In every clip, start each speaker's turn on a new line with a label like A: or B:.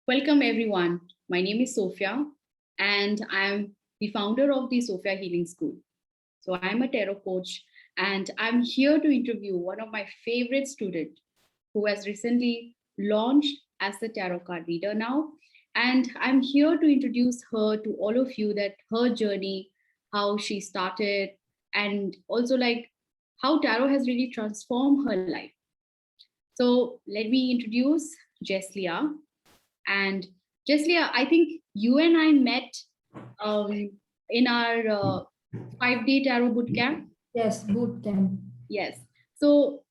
A: Welcome, everyone. My name is Sophia, and I'm the founder of the Sophia Healing School. So, I'm a tarot coach, and I'm here to interview one of my favorite students who has recently launched as the tarot card reader now. And I'm here to introduce her to all of you that her journey, how she started, and also like how tarot has really transformed her life. So, let me introduce Jeslia. And Jeslia, I think you and I met um, in our 5 day tarot boot camp.
B: Yes, boot camp.
A: Yes. So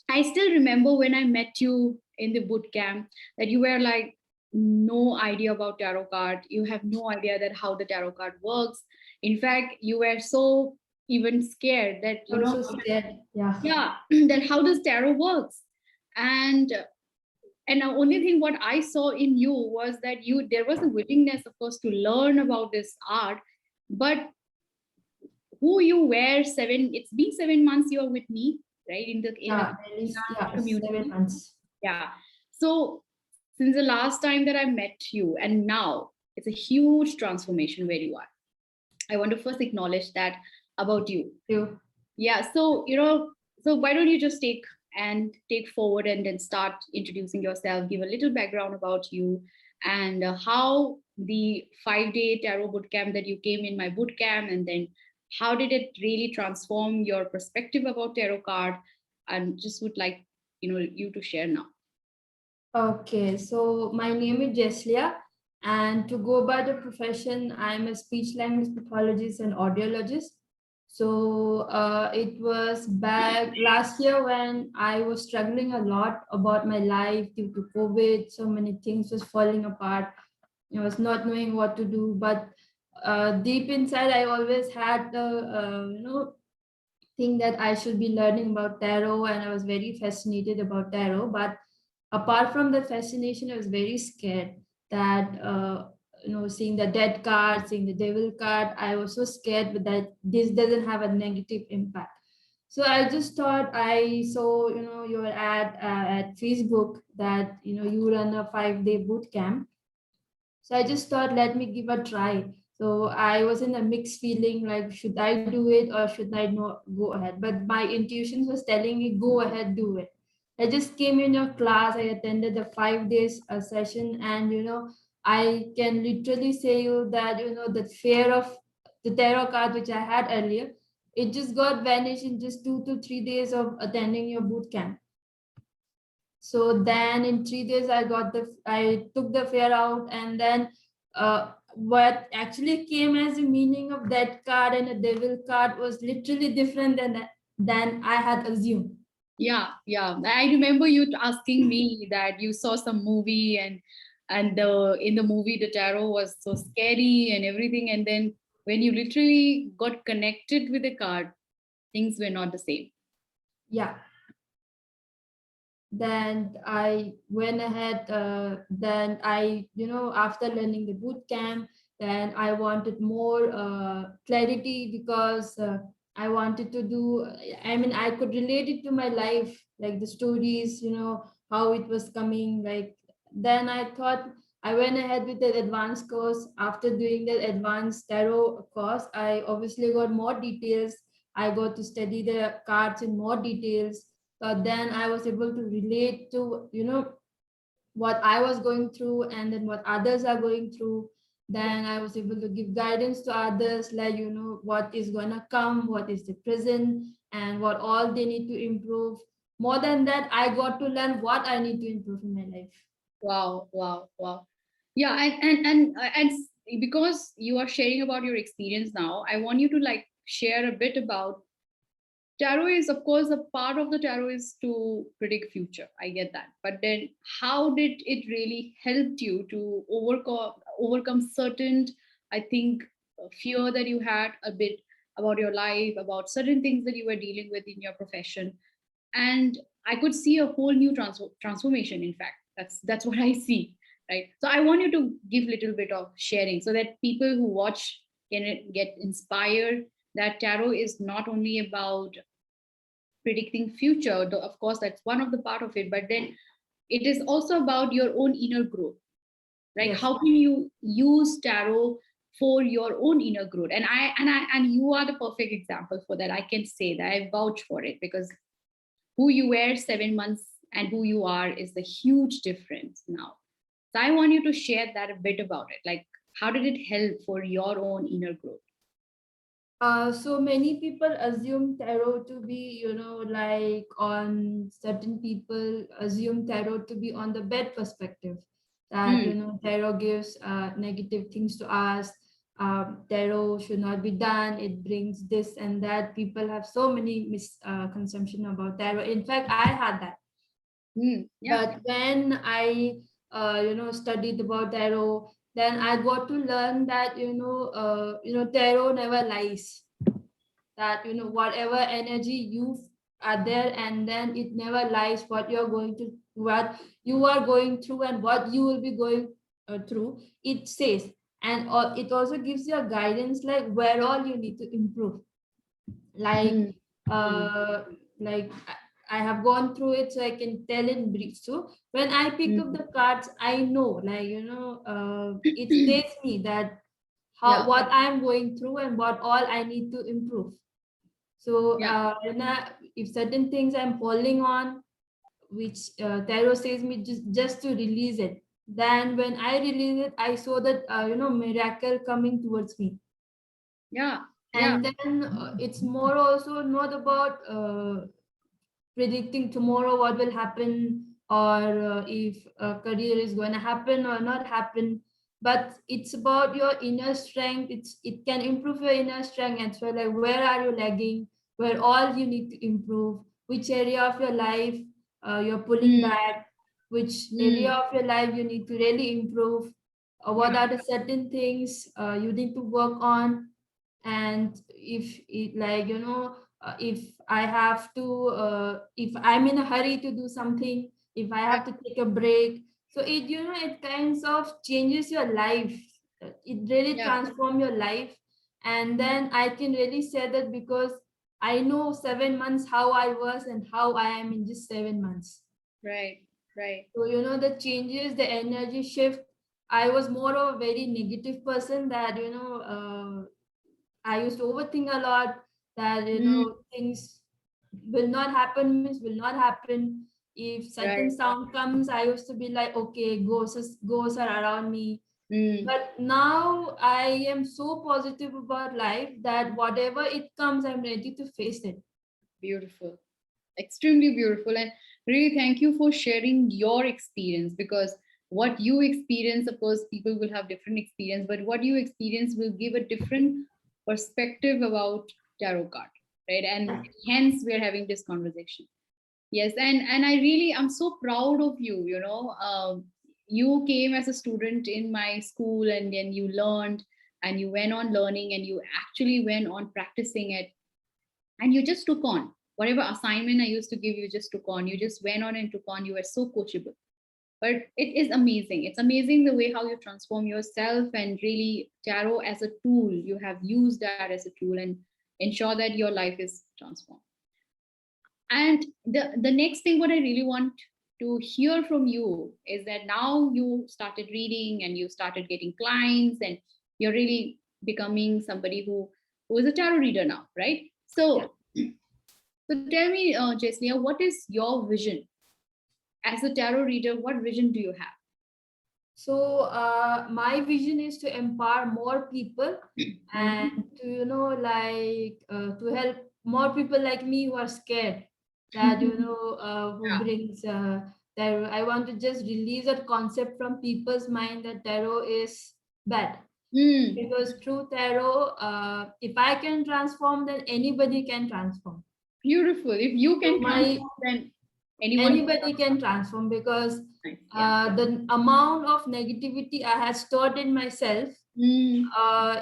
A: I still remember when I met you in the boot camp that you were like, no idea about tarot card. You have no idea that how the tarot card works. In fact, you were so even scared that,
B: I was so scared. Yeah.
A: yeah, that how does tarot works? And the only thing what I saw in you was that you there was a willingness, of course, to learn about this art, but who you were it's been 7 months you are with me, right, in the
B: Yeah, at
A: in
B: least
A: our
B: yeah, 7
A: community.
B: months.
A: Yeah. So since the last time that I met you and now, it's a huge transformation where you are. I want to first acknowledge that about you.
B: You.
A: Yeah, so so why don't you just take forward and then start introducing yourself, give a little background about you, and how the 5 day tarot boot camp that you came in my boot camp, and then how did it really transform your perspective about tarot card, and just would like you to share now.
B: Okay, so my name is Jeslia, and to go by the profession, I'm a speech language pathologist and audiologist. So it was back last year when I was struggling a lot about my life due to COVID. So many things was falling apart. I was not knowing what to do, but deep inside, I always had the think that I should be learning about tarot, and I was very fascinated about tarot. But apart from the fascination, I was very scared that seeing the dead card, seeing the devil card, I was so scared that this doesn't have a negative impact. So I just thought I saw your ad at Facebook that you run a 5 day boot camp. So I just thought, let me give a try. So I was in a mixed feeling like, should I do it or should I not go ahead? But my intuition was telling me, go ahead, do it. I just came in your class. I attended the 5 days session, and I can literally say you that the fear of the tarot card which I had earlier, it just got vanished in just 2 to 3 days of attending your boot camp. So then in 3 days I took the fear out, and then what actually came as the meaning of that card and a devil card was literally different than I had assumed.
A: Yeah, I remember you asking me that you saw some movie, and in the movie the tarot was so scary and everything, and then when you literally got connected with the card, things were not the same.
B: Yeah. Then I went ahead. Then I, after learning the boot camp, then I wanted more clarity because I wanted to do. I mean, I could relate it to my life, like the stories, how it was coming. Like then I thought I went ahead with the advanced course. After doing the advanced tarot course, I obviously got more details. I got to study the cards in more details. Then I was able to relate to what I was going through, and then what others are going through. Then I was able to give guidance to others, like what is going to come, what is the present, and what all they need to improve. More than that, I got to learn what I need to improve in my life.
A: Wow. Yeah, and because you are sharing about your experience now, I want you to like share a bit about tarot. Is of course a part of the tarot is to predict future, I get that, but then how did it really help you to overcome certain, I think, fear that you had a bit about your life, about certain things that you were dealing with in your profession, and I could see a whole new transformation. In fact, that's what I see, right? So I want you to give little bit of sharing so that people who watch can get inspired that tarot is not only about predicting future, though of course that's one of the part of it, but then it is also about your own inner growth. Like
B: Yes.
A: how can you use tarot for your own inner growth? And you are the perfect example for that. I can say that, I vouch for it, because who you were 7 months and who you are is the huge difference now. So I want you to share that a bit about it. Like, how did it help for your own inner growth?
B: So many people assume tarot to be, like on certain people assume tarot to be on the bad perspective. That,
A: Hmm.
B: tarot gives negative things to us. Tarot should not be done. It brings this and that. People have so many misconception about tarot. In fact, I had that.
A: Hmm. Yeah.
B: But when I, studied about tarot, then I got to learn that, tarot never lies. That, whatever energy you are there, and then it never lies what you are going through and what you will be going through. It says, and it also gives you a guidance like where all you need to improve, like
A: Hmm. Hmm.
B: uh like I have gone through it, so I can tell in brief. So when I pick up
A: Hmm.
B: the cards, I know, like, it tells me that how
A: Yeah.
B: what I'm going through and what all I need to improve. So
A: Yeah.
B: if certain things I'm falling on, which tarot says me just to release it, then when I release it, I saw that miracle coming towards me.
A: Yeah. Yeah.
B: And then it's more also not about predicting tomorrow what will happen, or if a career is going to happen or not happen, but it's about your inner strength. It can improve your inner strength as well, like where are you lagging, where all you need to improve, which area of your life you're pulling
A: Hmm.
B: back, which area
A: Hmm.
B: of your life you need to really improve, or what
A: Yeah.
B: are the certain things you need to work on. And if it, like, if I have to if I'm in a hurry to do something, if I
A: Yeah.
B: have to take a break, so it kinds of changes your life. It really
A: Yeah.
B: transform your life. And then I can really say that because I know 7 months how I was and how I am in just 7 months.
A: Right. Right.
B: So, the changes, the energy shift. I was more of a very negative person, that, I used to overthink a lot, that,
A: Hmm.
B: things will not happen, means will not happen. If certain
A: Right.
B: sound comes, I used to be like, okay, ghosts are around me.
A: Hmm.
B: But now I am so positive about life that whatever it comes, I'm ready to face it.
A: Beautiful. Extremely beautiful. And really, thank you for sharing your experience, because what you experience, of course, people will have different experience, but what you experience will give a different perspective about tarot card, right? And hence we're having this conversation. Yes, and I really, I'm so proud of you. You came as a student in my school, and then you learned, and you went on learning, and you actually went on practicing it, and you just took on whatever assignment I used to give you. Just took on. You just went on and took on. You were so coachable. But it is amazing. It's amazing the way how you transform yourself, and really tarot as a tool. You have used that as a tool and ensure that your life is transformed. And the next thing what I really want to hear from you is that now you started reading and you started getting clients, and you're really becoming somebody who is a tarot reader now, right?
B: Yeah.
A: So tell me, Jesnia, what is your vision as a tarot reader? What vision do you have?
B: So my vision is to empower more people, and
A: Mhm.
B: to, to help more people like me who are scared, that, who
A: Yeah.
B: brings tarot. I want to just release that concept from people's mind that tarot is bad.
A: Mm,
B: Because through tarot, if I can transform, then anybody can transform.
A: beautiful. If you
B: So
A: can
B: my
A: transform, then anyone can
B: anybody can transform, because
A: transform. Yeah.
B: the amount of negativity I had stored in myself,
A: Mm,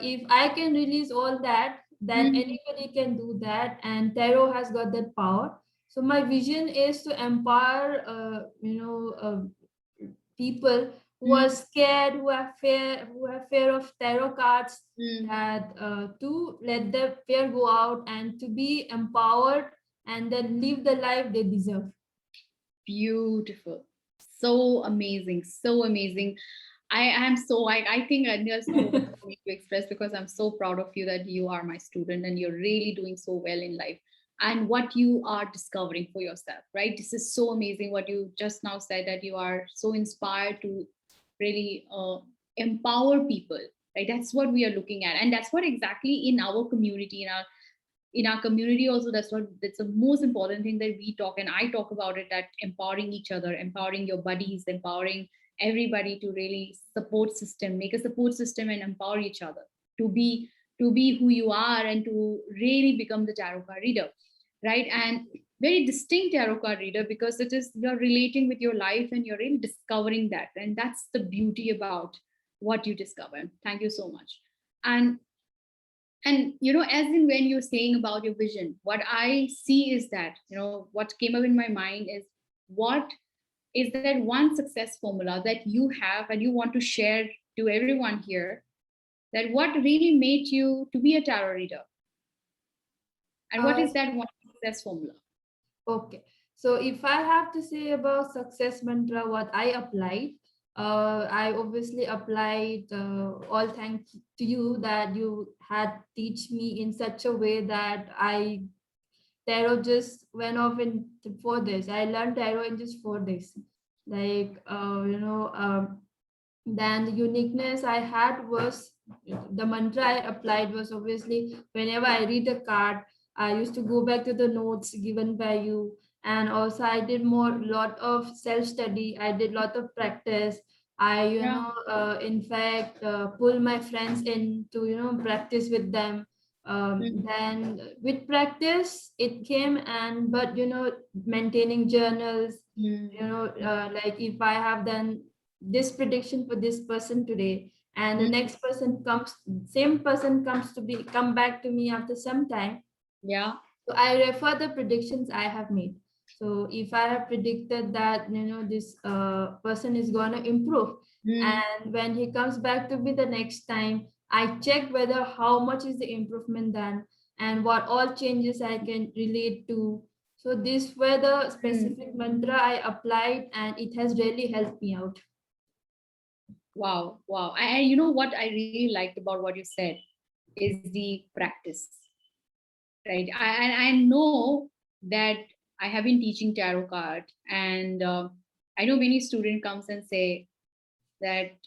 B: if I can release all that, then
A: mm,
B: anybody can do that, and tarot has got that power. So my vision is to empower, people who are
A: mm,
B: scared, who have fear of tarot cards,
A: mm.
B: that to let their fear go out and to be empowered, and then live the life they deserve.
A: Beautiful. So amazing. So amazing. I think there's no words for me to express, because I'm so proud of you that you are my student and you're really doing so well in life and what you are discovering for yourself, right? This is so amazing what you just now said, that you are so inspired to really empower people, right? That's what we are looking at. And that's what exactly in our community, in our community also, that's the most important thing that we talk and I talk about it, that empowering each other, empowering your buddies, empowering everybody to really support system, make a support system and empower each other to be who you are and to really become the tarot card reader, right? And very distinct tarot card reader, because it is, you're relating with your life and you're really discovering that, and that's the beauty about what you discover. Thank you so much. And as in when you're saying about your vision, what I see is that, what came up in my mind is, what is that one success formula that you have and you want to share to everyone here, that what really made you to be a tarot reader, and what
B: Uh,
A: is that one success formula?
B: Okay. So if I have to say about success mantra, what I applied, I obviously applied all thanks to you that you had teach me in such a way that tarot just went off in 4 days. I learned tarot in just 4 days. Like, then the uniqueness I had was the mantra I applied was obviously whenever I read a card, I used to go back to the notes given by you. And also I did more lot of self-study. I did lot of practice. I,
A: Yeah.
B: in fact, pull my friends in to, practice with them.
A: Mm,
B: Then with practice, it came and, but, maintaining journals,
A: mm,
B: like if I have done this prediction for this person today and the
A: mm.
B: next person comes, same person comes to be come back to me after some time,
A: Yeah.
B: so I refer the predictions I have made. So if I have predicted that this person is going to improve,
A: Mm,
B: and when he comes back to me the next time, I check whether how much is the improvement done and what all changes I can relate to. So this were the
A: mm.
B: specific mantra I applied, and it has really helped me out.
A: Wow, wow. And you know what I really liked about what you said is the practice, right? I know that I have been teaching tarot card, and I know many student comes and say that,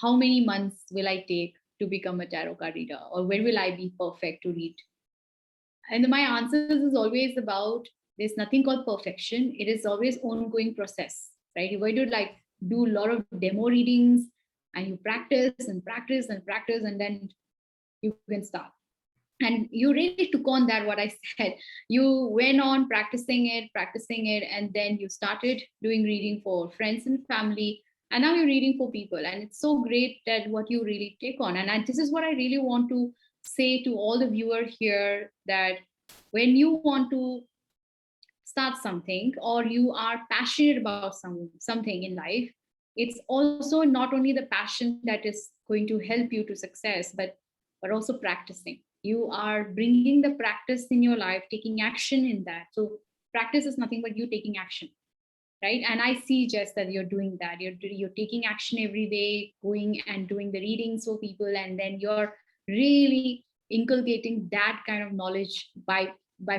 A: how many months will I take to become a tarot card reader, or when will I be perfect to read? And my answers is always about, there's nothing called perfection. It is always ongoing process, right? You're going to like do a lot of demo readings, and you practice and practice and practice, and then you can start. And you really took on that, what I said. You went on practicing it, and then you started doing reading for friends and family, and now you're reading for people. And it's so great that what you really take on. And this is what I really want to say to all the viewer here, that when you want to start something, or you are passionate about something in life, it's also not only the passion that is going to help you to success, but also practicing. You are bringing the practice in your life, taking action in that. So practice is nothing but you taking action, right? And I see just that you're doing that. You're taking action every day, going and doing the readings for people, and then you're really inculcating that kind of knowledge by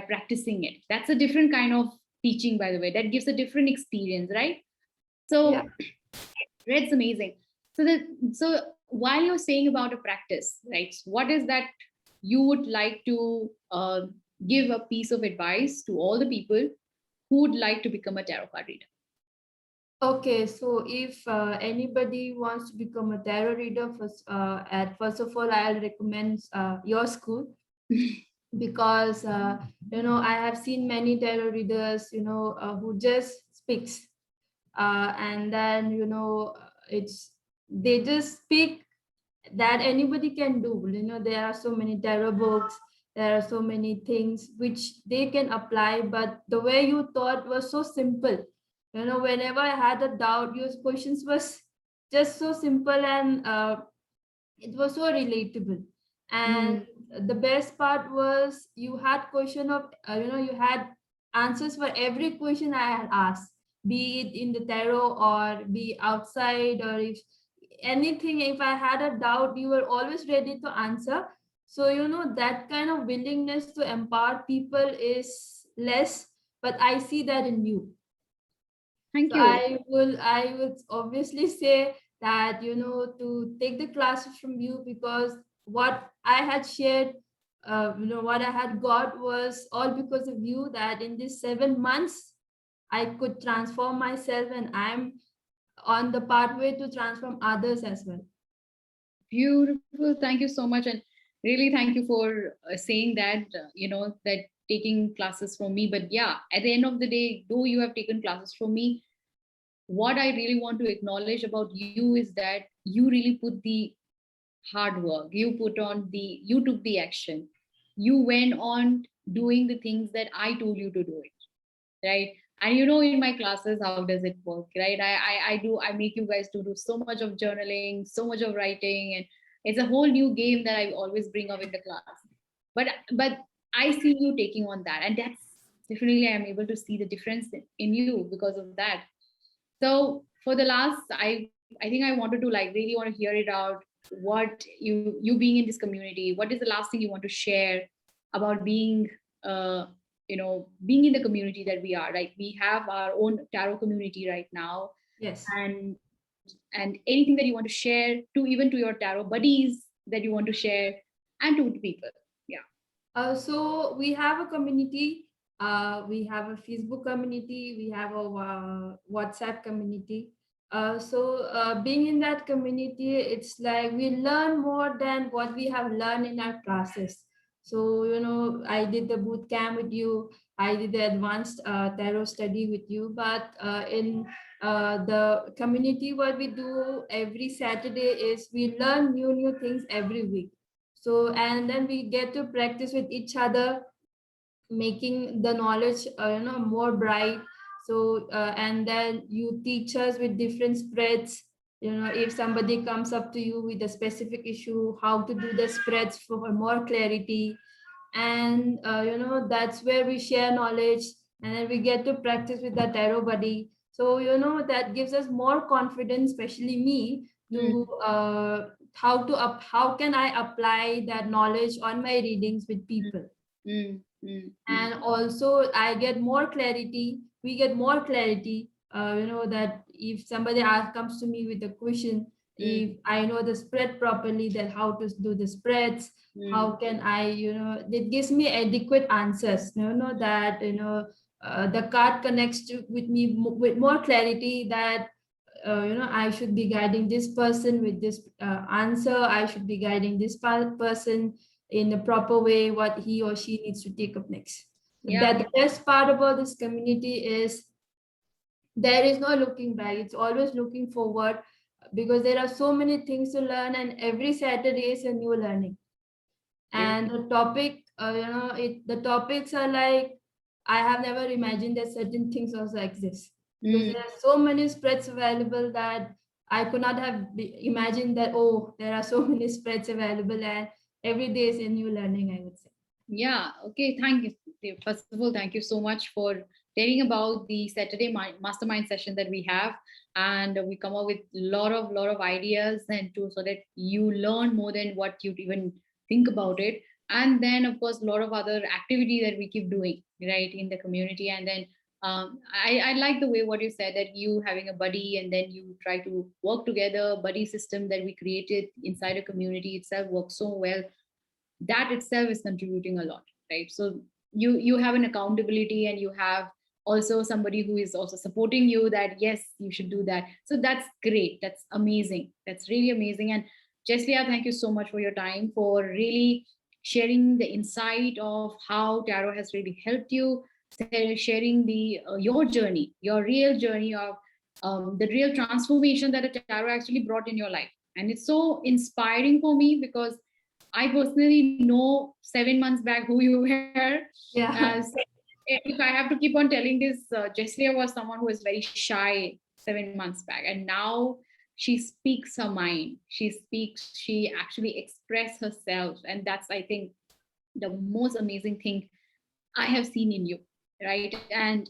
A: practicing it. That's a different kind of teaching, by the way. That gives a different experience, right?
B: Yeah.
A: So it's amazing. So while you're saying about a practice, right? What is that you would like to give a piece of advice to all the people who would like to become a tarot card reader?
B: Okay, so if anybody wants to become a tarot reader, first of all, I'll recommend your school, because I have seen many tarot readers, who just speaks, and then it's they just speak that anybody can do. There are so many tarot books, there are so many things which they can apply, but the way you thought was so simple. Whenever I had a doubt, your questions was just so simple, and it was so relatable. And
A: Mm,
B: the best part was you had question of you had answers for every question I had asked. be it in the tarot or be outside, or if anything, if I had a doubt, you were always ready to answer. So, that kind of willingness to empower people is less, but I see that in you.
A: Thank
B: So
A: you.
B: I would obviously say that, to take the classes from you, because what I had shared, what I had got was all because of you, that in these 7 months, I could transform myself, and I'm on the pathway to transform others as well.
A: Beautiful. Thank you so much. And really, thank you for saying that, that taking classes from me. But yeah, at the end of the day, though you have taken classes from me, what I really want to acknowledge about you is that you really put the hard work. You took the action. You went on doing the things that I told you to do it, right? And in my classes, how does it work, right? I make you guys to do so much of journaling, so much of writing, and it's a whole new game that I always bring up in the class. But I see you taking on that, and that's definitely I'm able to see the difference in you because of that. So for the last, I think I wanted to like really want to hear it out. What you being in this community, what is the last thing you want to share about being being in the community that we are, right? We have our own tarot community right now,
B: Yes.
A: and anything that you want to share to even to your tarot buddies that you want to share and to the people. Yeah.
B: So we have a community. We have a Facebook community. We have a WhatsApp community. Being in that community, it's like we learn more than what we have learned in our classes. So, I did the boot camp with you. I did the advanced tarot study with you. But in the community, what we do every Saturday is we learn new things every week. So, and then we get to practice with each other, making the knowledge more bright. So and then you teach us with different spreads. If somebody comes up to you with a specific issue, how to do the spreads for more clarity. And that's where we share knowledge, and then we get to practice with the tarot buddy. So that gives us more confidence, especially me, to how can I apply that knowledge on my readings with people.
A: Mm, mm, mm,
B: And also I get more clarity, we get more clarity, that if somebody comes to me with a question,
A: mm,
B: if I know the spread properly, then how to do the spreads, how
A: mm,
B: can I, it gives me adequate answers, that the card connects with me with more clarity, that I should be guiding this person with this answer, I should be guiding this person in the proper way, what he or she needs to take up next.
A: yeah.
B: That the best part about this community is there is no looking back, it's always looking forward, because there are so many things to learn, and every Saturday is a new learning. And the topic, the topics are like, I have never imagined that certain things also exist, because
A: Mm.
B: there are so many spreads available that I could not have imagined that, oh, there are so many spreads available, and every day is a new learning, I would say.
A: Yeah, okay. Thank you. First of all, thank you so much for telling about the Saturday mastermind session that we have, and we come up with lot of ideas and to so that you learn more than what you even think about it. And then, of course, a lot of other activity that we keep doing right in the community. And then I like the way what you said that you having a buddy and then you try to work together. Buddy system that we created inside a community itself works so well, that itself is contributing a lot, right? So you have an accountability and you have also somebody who is also supporting you that yes, you should do that. So that's great, that's amazing, that's really amazing. And Jeslia, thank you so much for your time, for really sharing the insight of how tarot has really helped you, sharing the your journey, your real journey of the real transformation that a tarot actually brought in your life. And it's so inspiring for me because I personally know 7 months back who you were.
B: Yeah.
A: So if I have to keep on telling this, Jeslia was someone who was very shy 7 months back, and now she speaks her mind. She actually expresses herself, and that's, I think, the most amazing thing I have seen in you, right? And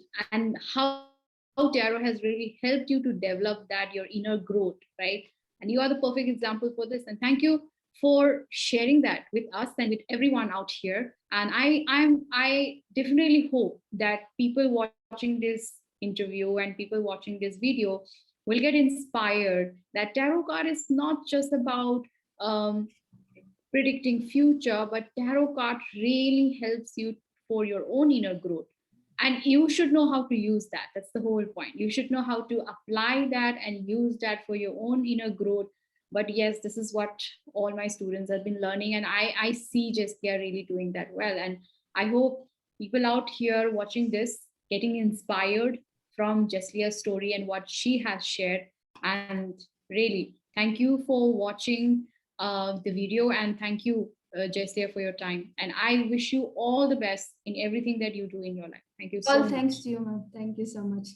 A: how how tarot has really helped you to develop that, your inner growth, right? And you are the perfect example for this. And thank you for sharing that with us and with everyone out here. And I definitely hope that people watching this interview and people watching this video will get inspired that tarot card is not just about predicting future, but tarot card really helps you for your own inner growth. And you should know how to use that. That's the whole point. You should know how to apply that and use that for your own inner growth. But yes, this is what all my students have been learning, and I see just they are really doing that well. And I hope people out here watching this getting inspired from Jeslia's story and what she has shared. And really, thank you for watching the video, and thank you, Jeslia, for your time. And I wish you all the best in everything that you do in your life. Thank you so
B: Well,
A: much.
B: thanks to you, ma'am. Thank you so much.